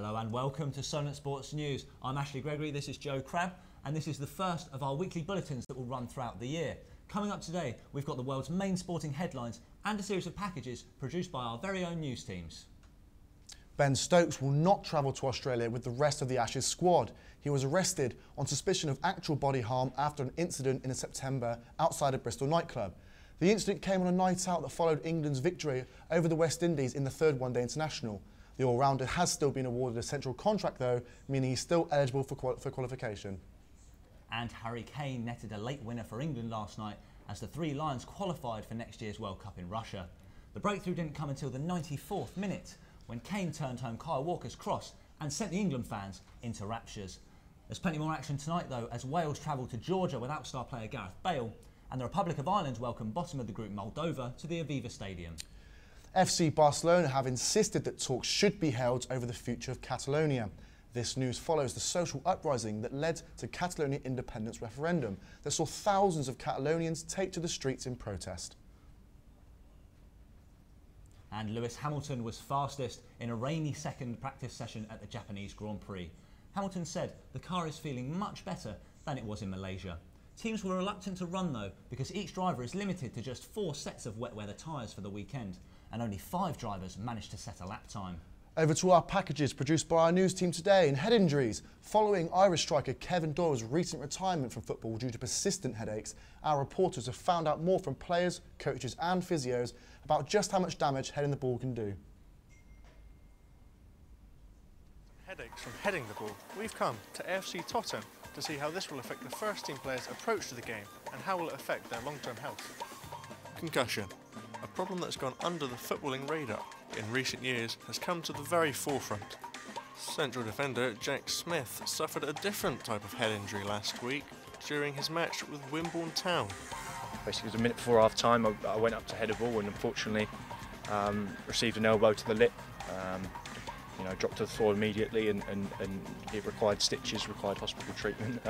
Hello and welcome to Solent Sports News. I'm Ashley Gregory, this is Joe Crabb, and this is the first of our weekly bulletins that will run throughout the year. Coming up today, we've got the world's main sporting headlines and a series of packages produced by our very own news teams. Ben Stokes will not travel to Australia with the rest of the Ashes squad. He was arrested on suspicion of actual body harm after an incident in September outside a Bristol nightclub. The incident came on a night out that followed England's victory over the West Indies in the third one-day international. The all-rounder has still been awarded a central contract though, meaning he's still eligible for qualification. And Harry Kane netted a late winner for England last night as the Three Lions qualified for next year's World Cup in Russia. The breakthrough didn't come until the 94th minute when Kane turned home Kyle Walker's cross and sent the England fans into raptures. There's plenty more action tonight though as Wales travel to Georgia without star player Gareth Bale and the Republic of Ireland welcome bottom of the group Moldova to the Aviva Stadium. FC Barcelona have insisted that talks should be held over the future of Catalonia. This news follows the social uprising that led to Catalonia independence referendum that saw thousands of Catalonians take to the streets in protest. And Lewis Hamilton was fastest in a rainy second practice session at the Japanese Grand Prix. Hamilton said the car is feeling much better than it was in Malaysia. Teams were reluctant to run though because each driver is limited to just 4 sets of wet weather tyres for the weekend and only 5 drivers managed to set a lap time. Over to our packages produced by our news team today in head injuries. Following Irish striker Kevin Doyle's recent retirement from football due to persistent headaches, our reporters have found out more from players, coaches and physios about just how much damage heading the ball can do. Headaches from heading the ball. We've come to AFC Tottenham to see how this will affect the first team players' approach to the game and how will it affect their long-term health. Concussion, a problem that's gone under the footballing radar in recent years, has come to the very forefront. Central defender Jack Smith suffered a different type of head injury last week during his match with Wimborne Town. Basically, it was a minute before half time. I went up to head a ball and unfortunately received an elbow to the lip. Dropped to the floor immediately and it required stitches, required hospital treatment.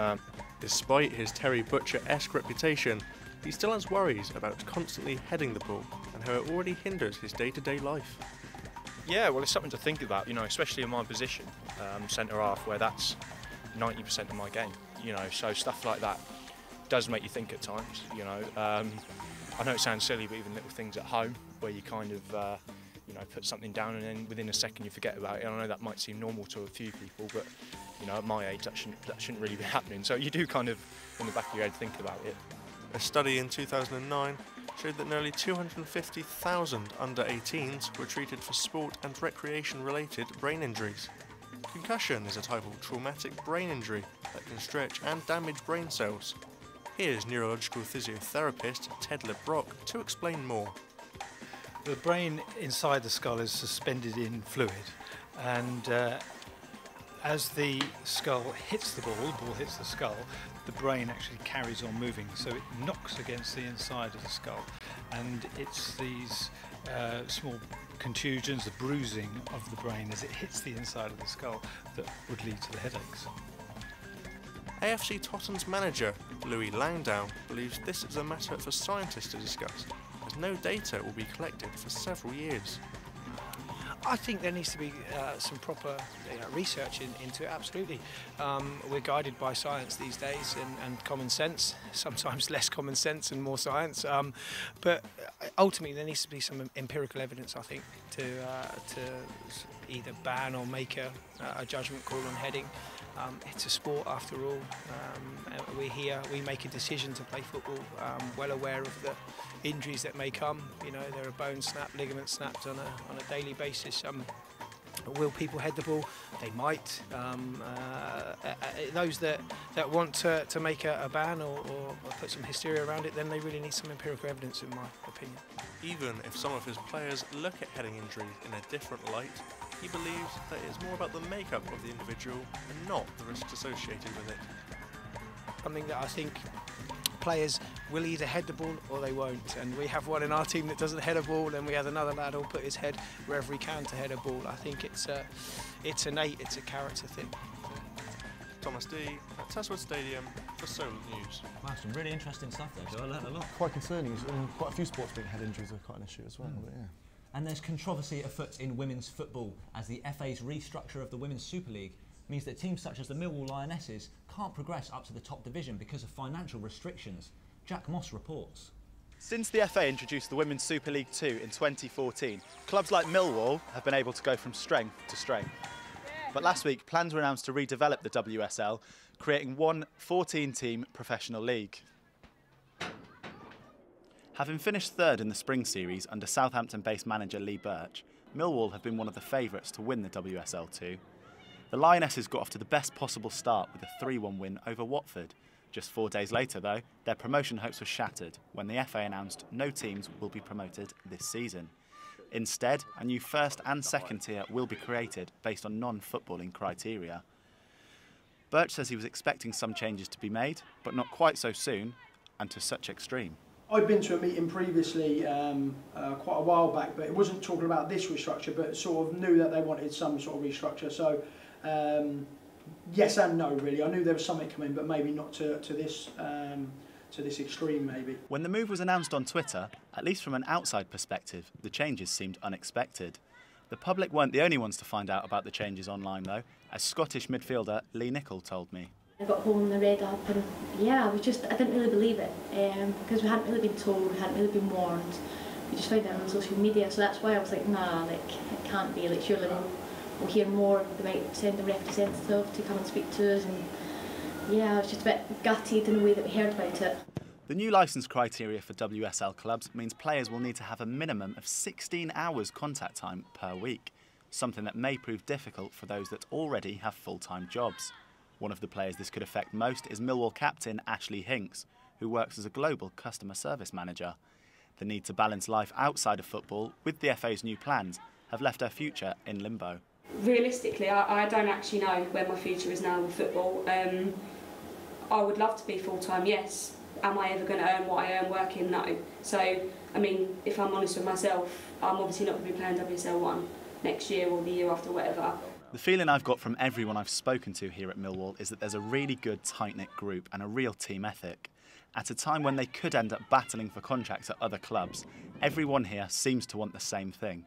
Despite his Terry Butcher-esque reputation, he still has worries about constantly heading the ball and how it already hinders his day-to-day life. Yeah, well, it's something to think about, especially in my position, centre half, where that's 90% of my game. So stuff like that does make you think at times. I know it sounds silly, but even little things at home where you kind of put something down and then within a second you forget about it. And I know that might seem normal to a few people, but at my age that shouldn't really be happening. So you do kind of, in the back of your head, think about it. A study in 2009 showed that nearly 250,000 under-18s were treated for sport and recreation-related brain injuries. Concussion is a type of traumatic brain injury that can stretch and damage brain cells. Here's neurological physiotherapist Ted LeBrock to explain more. The brain inside the skull is suspended in fluid, and as the skull hits the ball hits the skull, the brain actually carries on moving, so it knocks against the inside of the skull, and it's these small contusions, the bruising of the brain as it hits the inside of the skull, that would lead to the headaches. AFC Tottenham's manager, Louis Langdown, believes this is a matter for scientists to discuss, as no data will be collected for several years. I think there needs to be some proper research into it, absolutely. We're guided by science these days and common sense, sometimes less common sense and more science, but ultimately there needs to be some empirical evidence, I think, to either ban or make a judgment call on heading. It's a sport after all. We're here, we make a decision to play football, well aware of the injuries that may come. There are bones snapped, ligaments snapped on a daily basis. Will people head the ball? They might. Those that want to make a ban or put some hysteria around it, then they really need some empirical evidence, in my opinion. Even if some of his players look at heading injuries in a different light, he believes that it's more about the makeup of the individual and not the risks associated with it. Something that I think players will either head the ball or they won't, and we have one in our team that doesn't head a ball, and we have another lad who'll put his head wherever he can to head a ball. I think it's innate, it's a character thing. Thomas D at Teswood Stadium for Solent News. Wow, some really interesting stuff there, Joe. I learned a lot. Quite concerning, quite a few sports being head injuries are quite an issue as well. But yeah. And there's controversy afoot in women's football as the FA's restructure of the Women's Super League means that teams such as the Millwall Lionesses can't progress up to the top division because of financial restrictions. Jack Moss reports. Since the FA introduced the Women's Super League 2 in 2014, clubs like Millwall have been able to go from strength to strength. But last week, plans were announced to redevelop the WSL, creating one 14-team professional league. Having finished third in the spring series under Southampton-based manager Lee Birch, Millwall have been one of the favourites to win the WSL 2. The Lionesses got off to the best possible start with a 3-1 win over Watford. Just 4 days later, though, their promotion hopes were shattered when the FA announced no teams will be promoted this season. Instead, a new first and second tier will be created based on non-footballing criteria. Birch says he was expecting some changes to be made, but not quite so soon and to such extreme. I'd been to a meeting previously quite a while back, but it wasn't talking about this restructure, but sort of knew that they wanted some sort of restructure. So yes and no, really. I knew there was something coming, but maybe not to this extreme, maybe. When the move was announced on Twitter, at least from an outside perspective, the changes seemed unexpected. The public weren't the only ones to find out about the changes online, though, as Scottish midfielder Lee Nicol told me. I got home and I read up, and yeah, I didn't really believe it because we hadn't really been told, we hadn't really been warned. We just found out on social media, so that's why I was like, nah, like it can't be. Like surely we'll hear more. They might send a representative to come and speak to us, and yeah, I was just a bit gutted in the way that we heard about it. The new licence criteria for WSL clubs means players will need to have a minimum of 16 hours contact time per week, something that may prove difficult for those that already have full-time jobs. One of the players this could affect most is Millwall captain Ashley Hinks, who works as a global customer service manager. The need to balance life outside of football with the FA's new plans have left her future in limbo. Realistically, I don't actually know where my future is now with football. I would love to be full-time, yes. Am I ever going to earn what I earn working? No. So, I mean, if I'm honest with myself, I'm obviously not going to be playing WSL 1 next year or the year after, whatever. The feeling I've got from everyone I've spoken to here at Millwall is that there's a really good tight-knit group and a real team ethic. At a time when they could end up battling for contracts at other clubs, everyone here seems to want the same thing.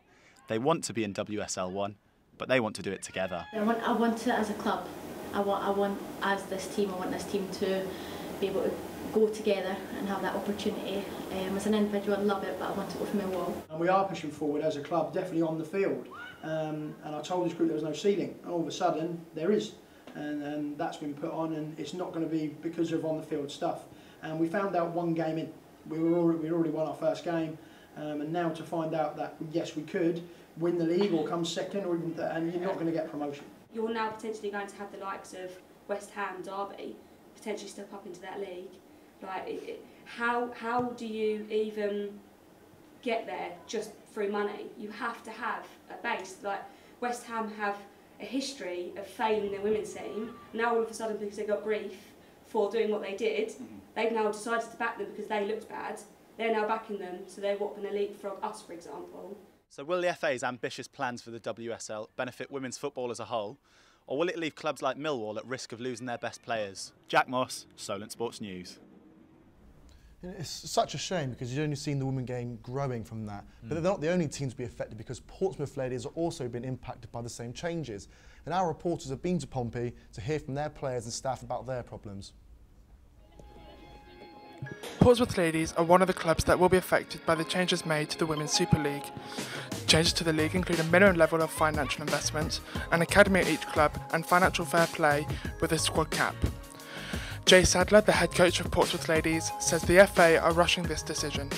They want to be in WSL 1, but they want to do it together. I want it as a club. I want as this team, I want this team to be able to go together and have that opportunity. As an individual, I love it, but I want it with Millwall. And we are pushing forward as a club, definitely on the field. And I told this group there was no ceiling, and all of a sudden there is, and that's been put on, and it's not going to be because of on the field stuff. And we found out one game in, we already won our first game, and now to find out that yes we could win the league or come second or even and you're not going to get promotion. You're now potentially going to have the likes of West Ham, Derby, potentially step up into that league. Like, how do you even get there just through money? You have to have a base. Like West Ham have a history of failing their women's team. Now all of a sudden, because they got grief for doing what they did, they've now decided to back them because they looked bad. They're now backing them, so they're what going to leapfrog us, for example. So will the FA's ambitious plans for the WSL benefit women's football as a whole, or will it leave clubs like Millwall at risk of losing their best players? Jack Moss, Solent Sports News. It's such a shame because you've only seen the women game growing from that. But they're not the only teams to be affected because Portsmouth Ladies have also been impacted by the same changes. And our reporters have been to Pompey to hear from their players and staff about their problems. Portsmouth Ladies are one of the clubs that will be affected by the changes made to the Women's Super League. Changes to the league include a minimum level of financial investment, an academy at each club, and financial fair play with a squad cap. Jay Sadler, the head coach of Portsmouth Ladies, says the FA are rushing this decision.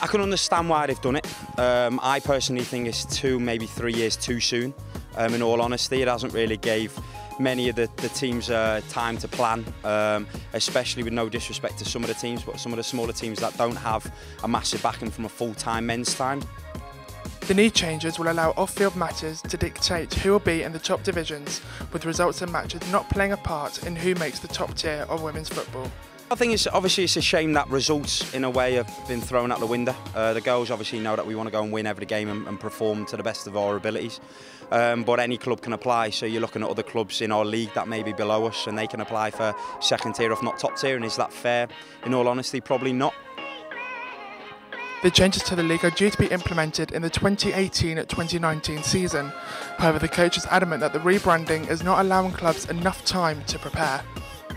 I can understand why they've done it. I personally think it's 2, maybe 3 years too soon. In all honesty, it hasn't really gave many of the teams time to plan, especially with no disrespect to some of the teams, but some of the smaller teams that don't have a massive backing from a full-time men's time. The knee changes will allow off-field matters to dictate who will be in the top divisions, with results and matches not playing a part in who makes the top tier of women's football. I think it's a shame that results in a way have been thrown out the window. The girls obviously know that we want to go and win every game and perform to the best of our abilities. But any club can apply, so you're looking at other clubs in our league that may be below us and they can apply for second tier if not top tier, and is that fair? In all honesty, probably not. The changes to the league are due to be implemented in the 2018-2019 season. However, the coach is adamant that the rebranding is not allowing clubs enough time to prepare.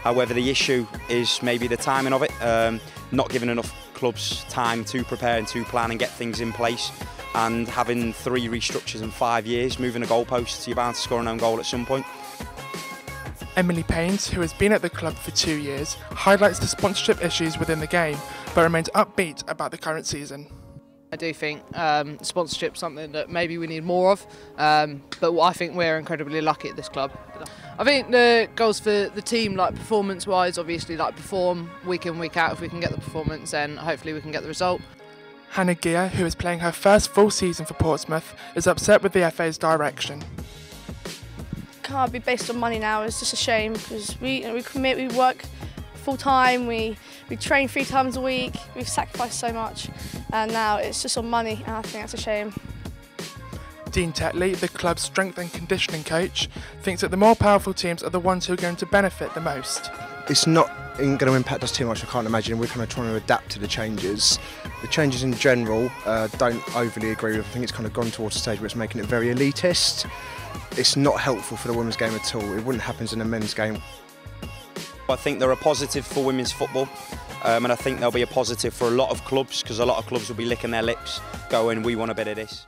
However, the issue is maybe the timing of it, not giving enough clubs time to prepare and to plan and get things in place, and having 3 restructures in 5 years, moving a goalpost, so you're bound to score an own goal at some point. Emily Paines, who has been at the club for 2 years, highlights the sponsorship issues within the game, but remains upbeat about the current season. I do think sponsorship is something that maybe we need more of, but I think we're incredibly lucky at this club. I think the goals for the team, like performance-wise, obviously like perform week in, week out. If we can get the performance, then hopefully we can get the result. Hannah Gear, who is playing her first full season for Portsmouth, is upset with the FA's direction. Can't be based on money now. It's just a shame because we commit, we work full time, we train 3 times a week, we've sacrificed so much, and now it's just on money, and I think that's a shame. Dean Tetley, the club's strength and conditioning coach, thinks that the more powerful teams are the ones who are going to benefit the most. It's not going to impact us too much, I can't imagine. We're kind of trying to adapt to the changes. The changes in general don't overly agree with. I think it's kind of gone towards a stage where it's making it very elitist. It's not helpful for the women's game at all. It wouldn't happen in a men's game. I think they're a positive for women's football, and I think they'll be a positive for a lot of clubs, because a lot of clubs will be licking their lips going, we want a bit of this.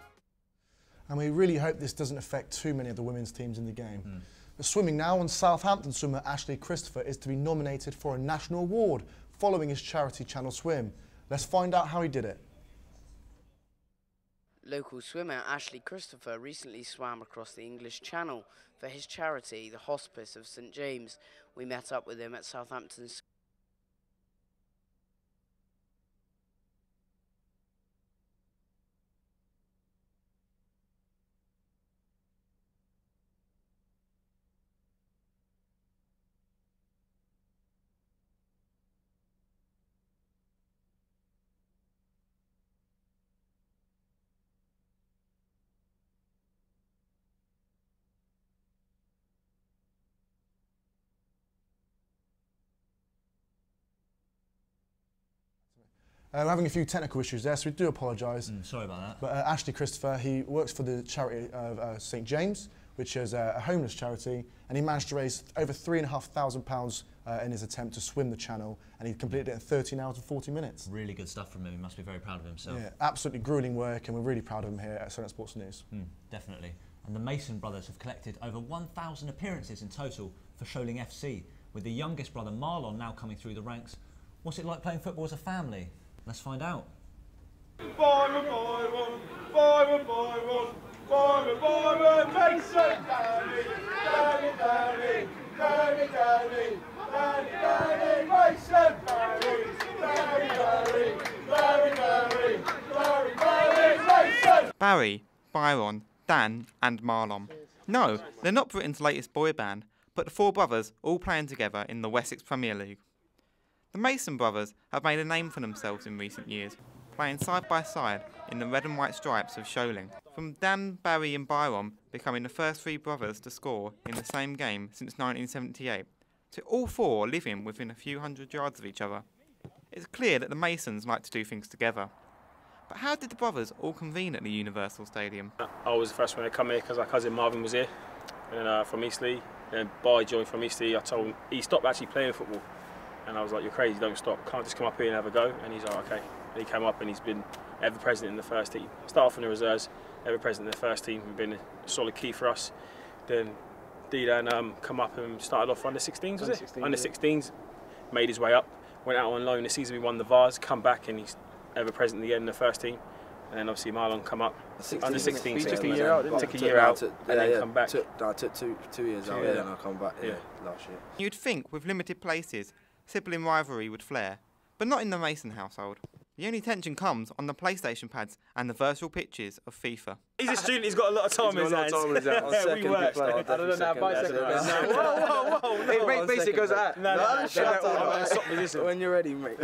And we really hope this doesn't affect too many of the women's teams in the game. The swimming now, and Southampton swimmer Ashley Christopher is to be nominated for a national award following his charity Channel Swim. Let's find out how he did it. Local swimmer Ashley Christopher recently swam across the English Channel for his charity, the Hospice of St James. We met up with him at Southampton's. We're having a few technical issues there, so we do apologise. Sorry about that. But Ashley Christopher, he works for the charity of St James, which is a homeless charity, and he managed to raise over £3,500 in his attempt to swim the channel, and he completed it in 13 hours and 40 minutes. Really good stuff from him. He must be very proud of himself. Yeah, absolutely gruelling work, and we're really proud of him here at Solent Sports News. Definitely. And the Mason brothers have collected over 1,000 appearances in total for Sholing FC, with the youngest brother Marlon now coming through the ranks. What's it like playing football as a family? Let's find out. Barry, Byron, Dan and Marlon. No, they're not Britain's latest boy band, but the 4 brothers all playing together in the Wessex Premier League. The Mason brothers have made a name for themselves in recent years, playing side by side in the red and white stripes of Sholing. From Dan, Barry and Byron becoming the first 3 brothers to score in the same game since 1978, to all 4 living within a few hundred yards of each other. It's clear that the Masons like to do things together. But how did the brothers all convene at the Universal Stadium? I was the first one to come here because our cousin Marvin was here, and from Eastleigh, and Bai joined from Eastleigh. I told him, he stopped actually playing football. And I was like, you're crazy, don't stop, can't just come up here and have a go. And he's like, okay. And he came up and he's been ever present in the first team. Start off in the reserves, ever present in the first team, and been a solid key for us. Then D-Dan come up and started off under 16s, was it? Under 16s, made his way up, went out on loan this season, we won the Vars, come back and he's ever present again in the first team. And then obviously Marlon come up, under 16s, took a year out, didn't he? Took a year out and then come back. I took two years out, and I come back last year. You'd think with limited places, sibling rivalry would flare, but not in the Mason household. The only tension comes on the PlayStation pads and the virtual pitches of FIFA. He's a student, he's got a lot of time in his hands. We work. I don't know now, 5 seconds. Whoa, it basically goes out. No, shut up. When you're ready, mate.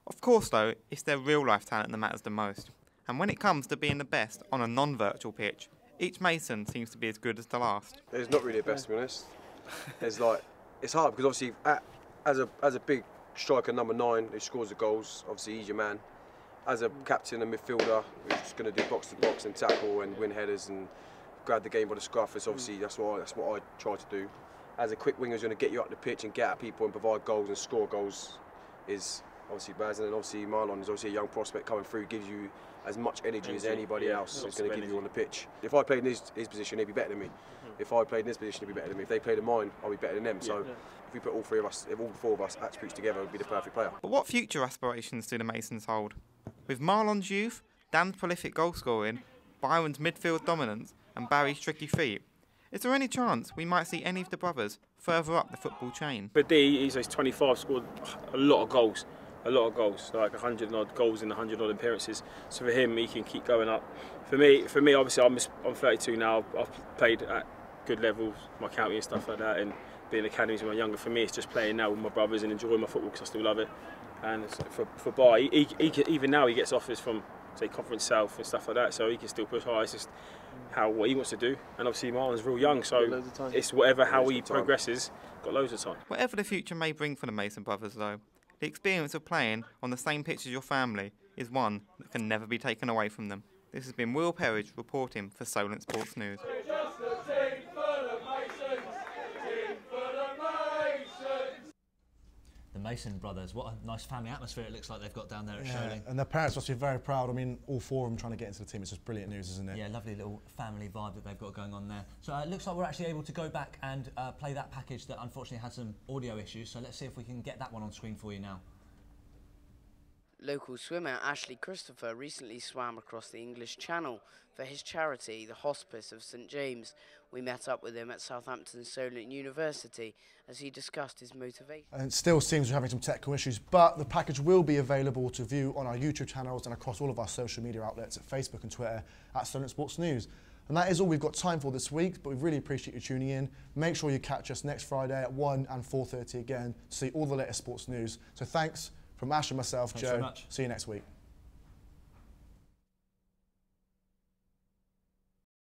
Of course, though, it's their real-life talent that matters the most. And when it comes to being the best on a non-virtual pitch, each Mason seems to be as good as the last. It's not really the best, to be honest. It's hard because obviously, as a big striker, number 9, who scores the goals, obviously he's your man. as a captain and midfielder, we're just going to do box to box and tackle and win headers and grab the game by the scruff. It's obviously that's what I try to do. As a quick winger, who's going to get you up the pitch and get at people and provide goals and score goals is obviously Baz, and obviously Marlon is obviously a young prospect coming through, gives you as much energy as anybody else is going to give you on the pitch. If I played in his position, he'd be better than me. If I played in his position, he'd be better than me. If they played in mine, I'll be better than them. So if we put all four of us attributes together, we'd be the perfect player. But what future aspirations do the Masons hold? With Marlon's youth, Dan's prolific goal scoring, Byron's midfield dominance and Barry's tricky feet, is there any chance we might see any of the brothers further up the football chain? But D, he's 25, scored a lot of goals, like 100 odd goals in 100 odd appearances. So for him, he can keep going up. For me, obviously, I'm 32 now. I've played at good levels, my county and stuff like that, and being academies when I'm younger. For me, it's just playing now with my brothers and enjoying my football because I still love it. And for Bar, even now he gets offers from, say, Conference South and stuff like that, so he can still push high. It's just what he wants to do, and obviously Marlon's real young, so it's how he progresses, got loads of time. Whatever the future may bring for the Mason brothers though, the experience of playing on the same pitch as your family is one that can never be taken away from them. This has been Will Perridge reporting for Solent Sports News. The Mason brothers, what a nice family atmosphere it looks like they've got down there at Sholing. And their parents must be very proud. I mean, all four of them trying to get into the team. It's just brilliant news, isn't it? Yeah, lovely little family vibe that they've got going on there. So it looks like we're actually able to go back and play that package that unfortunately had some audio issues. So let's see if we can get that one on screen for you now. Local swimmer Ashley Christopher recently swam across the English Channel for his charity, the Hospice of St James. We met up with him at Southampton Solent University as he discussed his motivation. And it still seems we're having some technical issues, but the package will be available to view on our YouTube channels and across all of our social media outlets at Facebook and Twitter at Solent Sports News. And that is all we've got time for this week, but we really appreciate you tuning in. Make sure you catch us next Friday at 1 and 4:30 again to see all the latest sports news. So thanks from Ash and myself, Joe. Very much. See you next week.